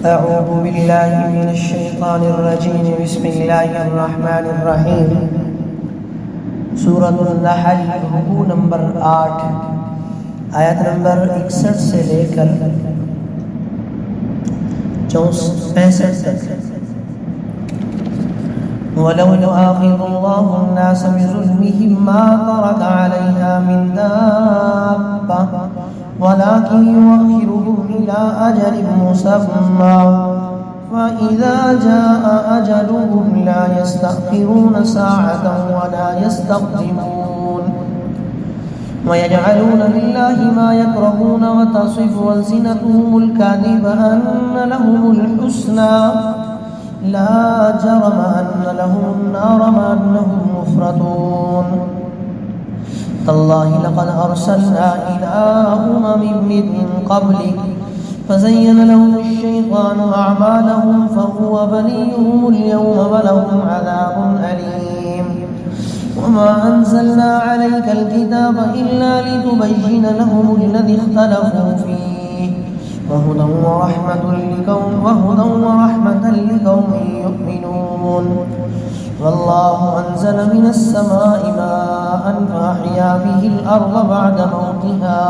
أعوذ بالله من الشيطان الرجيم بسم الله الرحمن الرحیم سورۃ النحل رکوع نمبر 8 آیت نمبر 61 سے لے کر 65 تک. وَلَوْ يُؤَاخِذُ اللَّهُ النَّاسَ بِظُلْمِهِمْ مَا تَرَكَ عَلَيْهَا مِنْ دَابَّةٍ وَلَكِنْ يُؤَخِّرُهُمْ إِلَى أَجَلٍ مُّسَمًّى فَإِذَا جَاءَ أَجَلُهُمْ لَا يَسْتَأْخِرُونَ سَاعَةً وَلَا يَسْتَقْدِمُونَ وَيَجْعَلُونَ لِلَّهِ مَا يَكْرَهُونَ وَتَصِفُ أَلْسِنَتُهُمُ الْكَذِبَ أَنَّ لَهُمُ الْحُسْنَى لا جرم أن لهم النار ما أنهم مفرطون تالله لقد أرسلنا إلى من قبلك فزين لهم الشيطان أعمالهم فهو وليهم اليوم ولهم عذاب أليم وما أنزلنا عليك الكتاب إلا لتبين لهم الذي اختلفوا فيه وهدى ورحمة لقوم يؤمنون والله أنزل من السماء ماء فأحيا به الأرض بعد موتها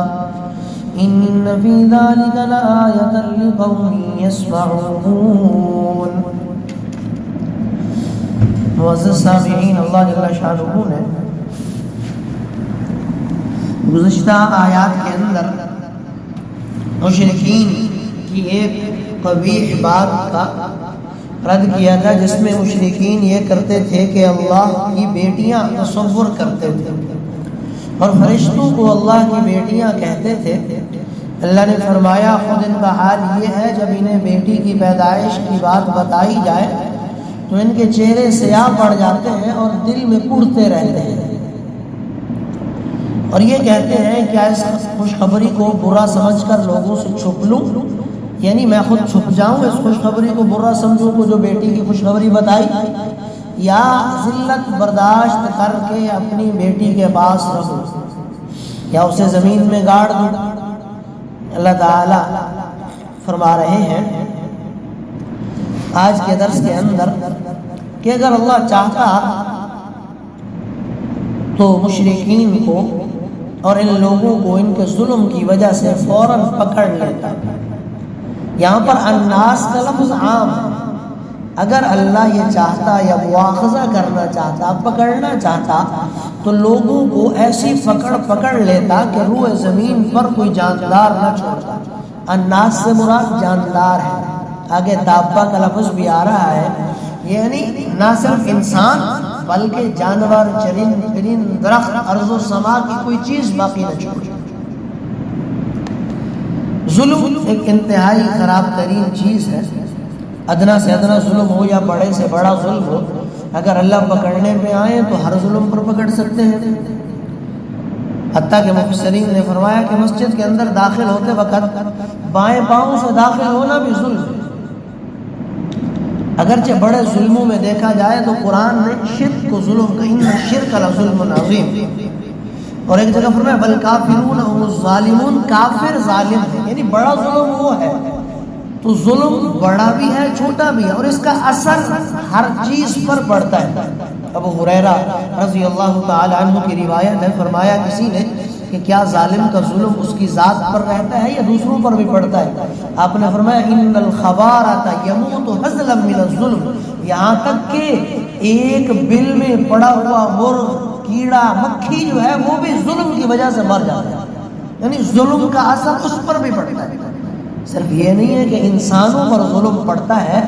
إن في ذلك لآية لقوم يسمعون. معزز سامعین، اللہ جل شانہ نے گزشتہ آیات کے اندر مشرکین کی ایک قبیح بات کا رد کیا تھا، جس میں مشرکین یہ کرتے تھے کہ اللہ کی بیٹیاں تصور کرتے تھے اور فرشتوں کو اللہ کی بیٹیاں کہتے تھے. اللہ نے فرمایا خود ان کا حال یہ ہے جب انہیں بیٹی کی پیدائش کی بات بتائی جائے تو ان کے چہرے سیاہ پڑ جاتے ہیں اور دل میں کڑتے رہتے ہیں اور یہ کہتے ہیں کیا اس خوشخبری کو برا سمجھ کر لوگوں سے چھپ لوں، یعنی میں خود چھپ جاؤں، اس خوشخبری کو برا سمجھوں کو جو بیٹی کی خوشخبری بتائی، یا ذلت برداشت کر کے اپنی بیٹی کے پاس رہوں یا اسے زمین میں گاڑ دوں. اللہ تعالی فرما رہے ہیں آج کے درس کے اندر کہ اگر اللہ چاہتا تو مشرکین کو اور ان لوگوں کو ان کے ظلم کی وجہ سے فوراً پکڑ لیتا. یہاں پر الناس کا لفظ عام ہے. اگر اللہ یہ چاہتا یا مواخذہ کرنا چاہتا، پکڑنا چاہتا، تو لوگوں کو ایسی پکڑ لیتا کہ روئے زمین پر کوئی جاندار نہ چھوڑتا. الناس سے مراد جاندار ہے. آگے دابہ کا لفظ بھی آ رہا ہے، یعنی نہ صرف انسان بلکہ جانور، چرند، پرند، درخت، ارض و سما کی کوئی چیز باقی نہ چھوڑے. ظلم ایک انتہائی خراب ترین چیز ہے. ادنا سے ادنا ظلم ہو یا بڑے سے بڑا ظلم ہو، اگر اللہ پکڑنے پہ آئے تو ہر ظلم پر پکڑ سکتے ہیں. حتیٰ کہ مفسرین نے فرمایا کہ مسجد کے اندر داخل ہوتے وقت بائیں پاؤں سے داخل ہونا بھی ظلم ہے. اگرچہ بڑے ظلموں میں دیکھا جائے تو قرآن نے شرک کو ظلم کہا، ان الشرک لظلم عظیم. اور ایک جگہ فرمایا بل کافرون هم الظالمون، کافر ظالم ہے، یعنی بڑا ظلم وہ ہے. تو ظلم بڑا بھی ہے، چھوٹا بھی ہے، اور اس کا اثر ہر چیز پر پڑتا ہے. ابو ہریرہ رضی اللہ تعالی عنہ کی روایت ہے، فرمایا کسی نے کہ کیا ظالم کا ظلم اس کی ذات پر رہتا ہے یا دوسروں پر بھی پڑتا ہے؟ آپ نے فرمایا ان الخبارۃ یموت حظلا من الظلم، یہاں تک کہ ایک بل میں پڑا ہوا مرغ، کیڑا، مکھی جو ہے وہ بھی ظلم کی وجہ سے مر جاتا ہے. یعنی ظلم کا اثر اس پر بھی پڑتا ہے. صرف یہ نہیں ہے کہ انسانوں پر ظلم پڑتا ہے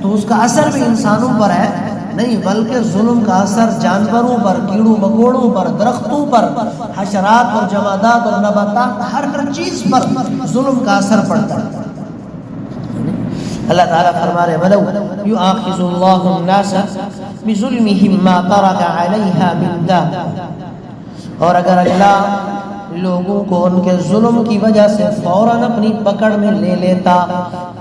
تو اس کا اثر بھی انسانوں پر ہے، نہیں، بلکہ ظلم کا اثر جانوروں پر، کیڑوں مکوڑوں پر، درختوں پر، حشرات اور جمادات اور نباتات، ہر چیز پر ظلم کا اثر پڑتا ہے. اللہ تعالیٰ فرما رہے وَلَوْ يُؤَاخِذُ اللَّهُ النَّاسَ بِظُلْمِهِمْ مَا تَرَكَ عَلَيْهَا مِنْ دَابَّةٍ، اور اگر اللہ لوگوں کو ان کے ظلم کی وجہ سے فوراً اپنی پکڑ میں لے لیتا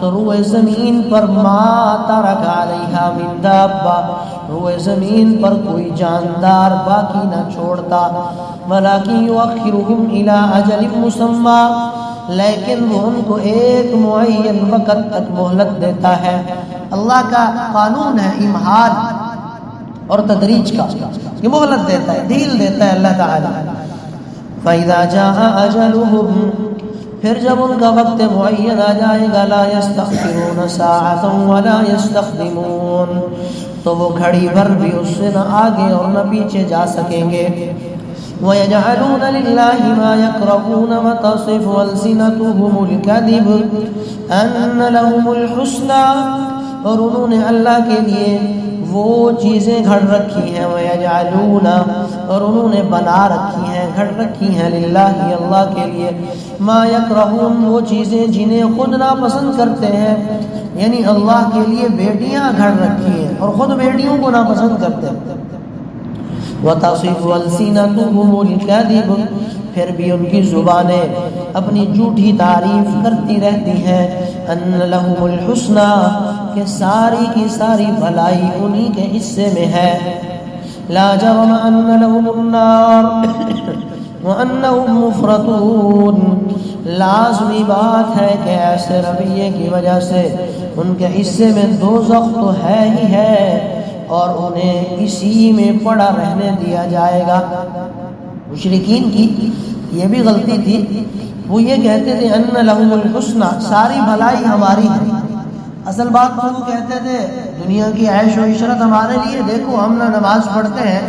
تو روئے زمین پر ما ترک علیہا من دابہ، روئے زمین پر کوئی جاندار باقی نہ چھوڑتا. ولیکن یؤخرہم الی اجل مسمی، لیکن وہ ان کو ایک معین وقت تک مہلت دیتا ہے۔ اللہ کا قانون ہے امہال اور تدریج کا، یہ مہلت دیتا ہے، ڈھیل دیتا ہے اللہ تعالیٰ۔ فَإِذَا جَاءَ أَجَلُهُمْ، پھر جب ان کا وقت معین آ جائے گا، لَا يَسْتَخِّرُونَ سَاعَةً وَلَا يَسْتَقْدِمُونَ، تو وہ گھڑی بھر بھی اس سے نہ آگے اور نہ پیچھے جا سکیں گے۔ وَيَجْعَلُونَ لِلَّهِ مَا يَكْرَهُونَ وَتَصِفُ أَلْسِنَتُهُمُ الْكَذِبَ أَنَّ لَهُمُ الْحُسْنَى، اور انہوں نے اللہ کے لیے وہ چیزیں گھڑ رکھی ہیں، وَيَجْعَلُونَ، اور انہوں نے بنا رکھی ہیں، گھڑ رکھی ہیں، للہ اللہ کے لیے، مَا يَكْرَهُونَ، وہ چیزیں جنہیں خود ناپسند کرتے ہیں، یعنی اللہ کے لیے بیٹیاں گھڑ رکھی ہیں اور خود بیٹیوں کو ناپسند کرتے ہیں۔ وَتَصِفُ أَلْسِنَتُهُمُ الْكَذِبَ، پھر بھی ان کی زبانیں اپنی جھوٹی تعریف کرتی رہتی ہیں، أَنَّ لَهُمُ الْحُسْنَى، کہ ساری کی ساری بھلائی انہی کے حصے میں ہے۔ لَا جَرَمَ أَنَّ لَهُمُ النَّارَ وَأَنَّهُمْ مُفْرَطُونَ، لازمی بات ہے کہ ایسے رویے کی وجہ سے ان کے حصے میں دوزخ تو ہے ہی ہے اور انہیں اسی میں پڑا رہنے دیا جائے گا۔ مشرکین کی یہ بھی غلطی تھی، وہ یہ کہتے تھے ان لہم الحسنى، ساری بھلائی ہماری ہے۔ اصل بات تو وہ کہتے تھے دنیا کی عیش و عشرت ہمارے لیے، دیکھو ہم نہ نماز پڑھتے ہیں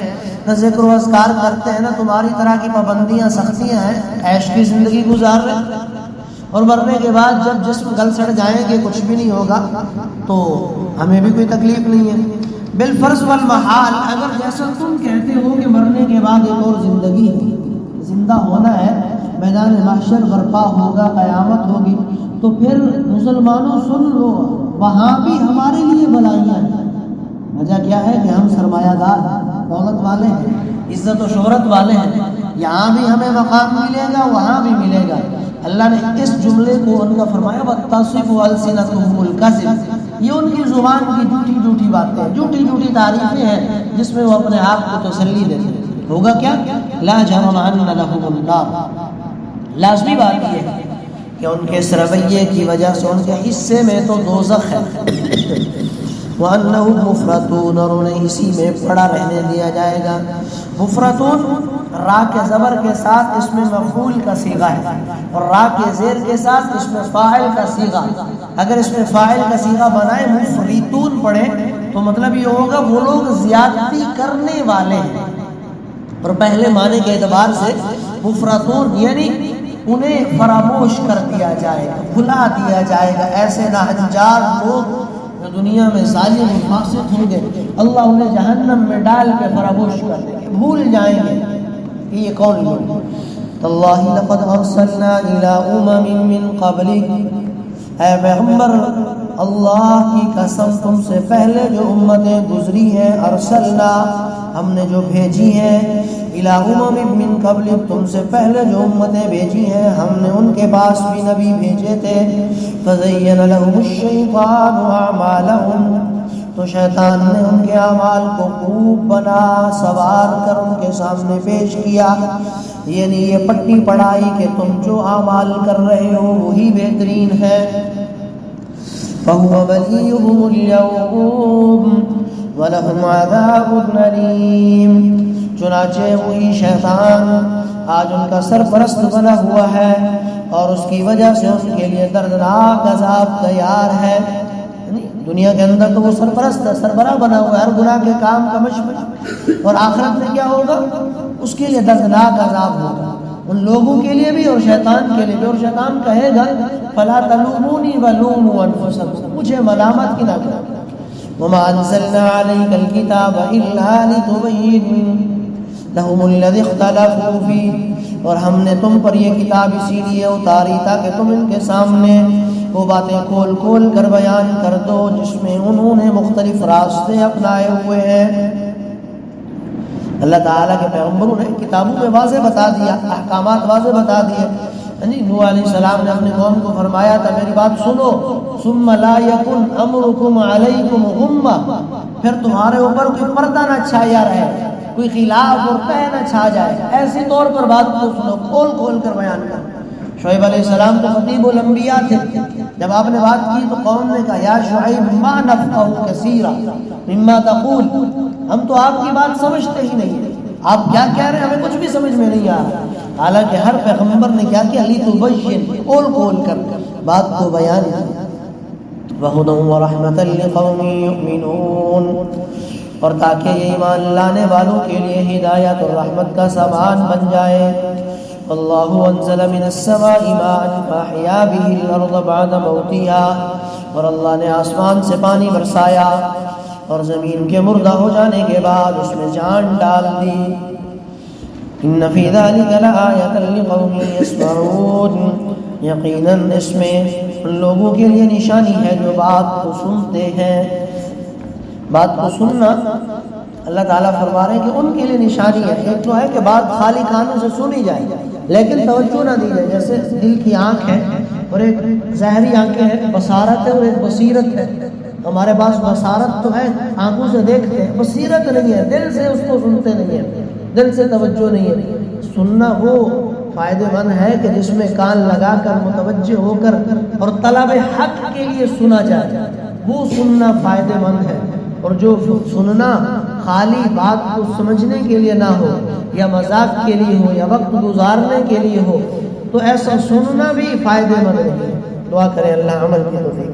نہ ذکر و اذکار کرتے ہیں، نہ تمہاری طرح کی پابندیاں سختیاں ہیں، عیش کی زندگی گزار رہے ہیں، اور مرنے کے بعد جب جسم گل سڑ جائیں گے کچھ بھی نہیں ہوگا تو ہمیں بھی کوئی تکلیف نہیں ہے۔ بالفرض والمحال اگر جیسا تم کہتے ہو کہ مرنے کے بعد ایک اور زندگی ہے، زندہ ہونا ہے، میدان محشر برپا ہوگا، قیامت ہوگی، تو پھر مسلمانوں سن لو وہاں بھی ہمارے لیے بھلائیاں ہیں۔ وجہ کیا ہے کہ ہم سرمایہ دار دولت والے ہیں، عزت و شہرت والے ہیں، یہاں بھی ہمیں مقام ملے گا وہاں بھی ملے گا۔ اللہ نے اس جملے کو ان کا فرمایا وَتَصِفُ أَلْسِنَتُهُمُ الْكَذِبَ، یہ ان کی زبان کی جھوٹی جھوٹی باتیں، جھوٹی جھوٹی تعریفیں ہیں جس میں وہ اپنے آپ کو تسلی دیتے ہیں۔ ہوگا کیا؟ لَا جَرَمَ أَنَّ لَهُمُ النَّارَ، لازمی بات یہ ہے کہ ان کے اس رویے کی وجہ سے ان کے حصے میں تو دوزخ ہے۔ وَأَنَّهُمْ مُفْرَطُونَ، اور انہیں اسی میں پڑا رہنے دیا جائے گا۔ مفرطون را کے زبر کے ساتھ اس میں مفعول کا صیغہ ہے اور را کے زیر کے ساتھ اس میں فاعل کا صیغہ۔ اگر اس میں فاعل کا صیغہ بنائے مفریطون پڑھے تو مطلب یہ ہوگا وہ لوگ زیادتی کرنے والے ہیں، اور پہلے معنی کے اعتبار سے مفرطون یعنی انہیں فراموش کر دیا جائے گا، بھلا دیا جائے گا۔ ایسے ناہنجار لوگ جو دنیا میں ظالم و فاسق ہوں گے، اللہ انہیں جہنم میں ڈال کے فراموش کر دیں گے، بھول جائیں گے کہ یہ کون لوگ۔ تاللہ لقد ارسلنا الى امم من قبلک، اے پیغمبر اللہ کی قسم تم سے پہلے جو امتیں گزری ہیں، ارسلنا ہم نے جو بھیجی ہیں، الى امم من قبلک تم سے پہلے جو امتیں بھیجی ہیں ہم نے ان کے پاس بھی نبی بھیجے تھے۔ فزین لهم الشیطان اعمالهم، تو شیطان نے ان کے اعمال کو خوب بنا سوار کر ان کے سامنے پیش کیا، یعنی یہ پٹی پڑھائی کہ تم جو اعمال کر رہے ہو وہی بہترین ہے۔ فهو وليهم اليوم وَلَهُمْ عَذَابٌ أَلِيمٌ، چنانچہ وہی شیطان آج ان کا سرپرست بنا ہوا ہے اور اس کی وجہ سے ان کے لیے دردناک عذاب تیار ہے۔ دنیا کے اندر تو وہ سرپرست ہے، سربراہ بنا ہوا ہے، ہر گناہ کے کام کا مشمش، اور آخرت میں کیا ہوگا؟ اس کے لیے دردناک عذاب ہوگا، ان لوگوں کے لیے بھی اور شیطان کے لیے بھی۔ اور شیطان کہے گا فَلَا تَلُومُونِي وَلُومُوا أَنفُسَكُم، مجھے ملامت کی نہ کرو۔ وَمَا أَنزَلْنَا عَلَيْكَ الْكِتَابَ إِلَّا لِتُبَيِّنَ لَهُمُ الَّذِي اخْتَلَفُوا فِيهِ، اور ہم نے تم پر یہ کتاب اسی لیے اتاری تاکہ تم ان کے سامنے وہ باتیں کھول کھول کر بیان کر دو جس میں انہوں نے مختلف راستے اپنائے ہوئے ہیں۔ اللہ تعالیٰ کے پیغمبروں نے کتابوں میں واضح بتا دیا، احکامات واضح بتا دیے۔ نوح علیہ السلام نے اپنی قوم کو فرمایا تھا میری بات سنو، ثم لا یکن امرکم علیکم غمہ، پھر تمہارے اوپر کوئی پردہ نہ چھایا رہے، کوئی خلاف اور پہ نہ چھا جائے، ایسی طور پر بات کو سنو، کھول کھول کر بیان کر۔ شعیب علیہ السلام تو خطیب الانبیاء تھے. جب آپ نے بات کی تو قوم نے کہا یا شعیب ما نفقہ کثیرا مما تقول، ہم تو آپ کی بات سمجھتے ہی نہیں، آپ کیا کہہ رہے ہیں ہمیں کچھ بھی سمجھ میں نہیں آ رہا. حالانکہ ہر پیغمبر نے کیا کیا، لتبین، کھول کھول کر بات کو بیان کی. وَهُدًى وَرَحْمَةً لِقَوْمٍ يُؤْمِنُونَ، اور تاکہ یہ ایمان لانے والوں کے لیے ہدایت اور رحمت کا سامان بن جائے. اللہ انزل من السماء ماء فاحیا به الارض بعد موتها، اور اللہ نے آسمان سے پانی برسایا اور زمین کے مردہ ہو جانے کے بعد اس میں جان ڈال دی. ان فی ذلک لآیۃ لقوم یسمعون، یقیناً اس میں ان لوگوں کے لیے نشانی ہے جو بات کو سنتے ہیں. بات کو سننا اللہ تعالیٰ فرما رہے ہیں کہ ان کے لیے نشانی ہے. ایک تو ہے کہ بات خالی کانوں سے سنی جائے لیکن توجہ نہ دی جائے، جیسے دل کی آنکھ ہے اور ایک ظاہری آنکھیں ہے، بصارت ہے اور ایک بصیرت ہے. ہمارے پاس بصارت تو ہے، آنکھوں سے دیکھتے ہیں، بصیرت نہیں ہے، دل سے اس کو سنتے نہیں ہیں، دل سے توجہ نہیں ہے. سننا وہ فائدے مند ہے کہ جس میں کان لگا کر متوجہ ہو کر اور طلب حق کے لیے سنا جائے، وہ سننا فائدے مند ہے. اور جو سننا خالی بات کو سمجھنے کے لیے نہ ہو یا مذاق کے لیے ہو یا وقت گزارنے کے لیے ہو تو ایسا سننا بھی فائدے مند نہیں ہے. دعا کریں اللہ عمل کی توفیق.